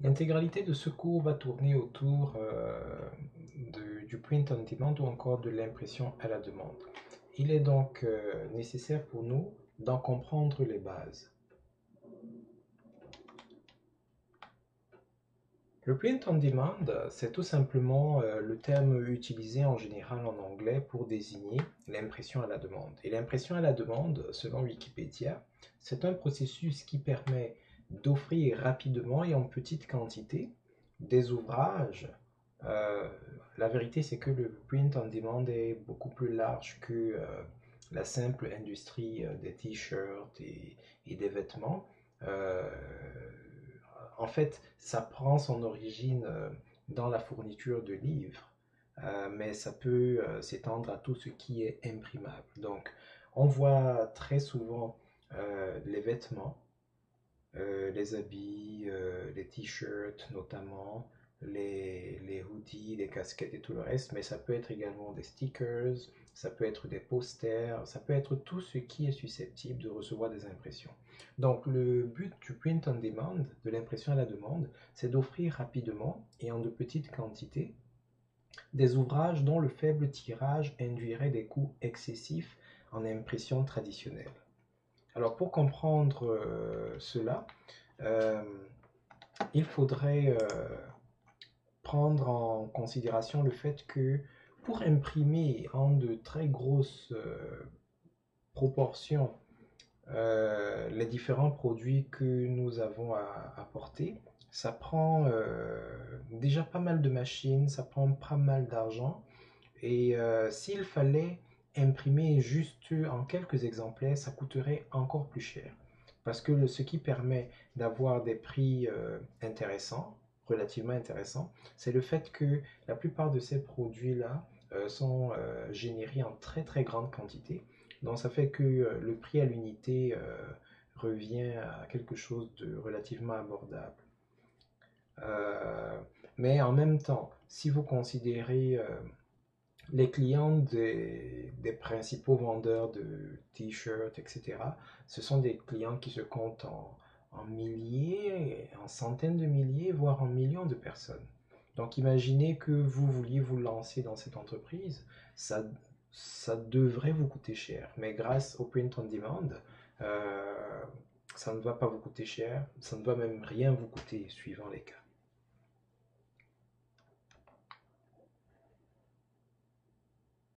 L'intégralité de ce cours va tourner autour du print on demand ou encore de l'impression à la demande. Il est donc nécessaire pour nous d'en comprendre les bases. Le print on demand, c'est tout simplement le terme utilisé en général en anglais pour désigner l'impression à la demande. Et l'impression à la demande, selon Wikipédia, c'est un processus qui permet d'offrir rapidement et en petite quantité des ouvrages. Euh, la vérité, c'est que le print on demand est beaucoup plus large que la simple industrie des t-shirts et des vêtements. Euh, En fait, ça prend son origine dans la fourniture de livres, mais ça peut s'étendre à tout ce qui est imprimable. Donc, on voit très souvent les vêtements, les habits, les t-shirts notamment, les hoodies, les casquettes et tout le reste, mais ça peut être également des stickers, ça peut être des posters, ça peut être tout ce qui est susceptible de recevoir des impressions. Donc le but du print on demand, de l'impression à la demande, c'est d'offrir rapidement et en de petites quantités des ouvrages dont le faible tirage induirait des coûts excessifs en impression traditionnelle. Alors pour comprendre cela, euh, il faudrait prendre en considération le fait que pour imprimer en de très grosses proportions les différents produits que nous avons à apporter, ça prend déjà pas mal de machines, ça prend pas mal d'argent. Et s'il fallait imprimer juste en quelques exemplaires, ça coûterait encore plus cher. Parce que ce qui permet d'avoir des prix intéressants, relativement intéressants, c'est le fait que la plupart de ces produits-là sont générés en très très grande quantité. Donc ça fait que le prix à l'unité revient à quelque chose de relativement abordable. Euh, mais en même temps, si vous considérez les clients des principaux vendeurs de t-shirts, etc., ce sont des clients qui se comptent en milliers, en centaines de milliers, voire en millions de personnes. Donc imaginez que vous vouliez vous lancer dans cette entreprise, ça, ça devrait vous coûter cher. Mais grâce au print on demand, euh, ça ne va pas vous coûter cher, ça ne va même rien vous coûter suivant les cas.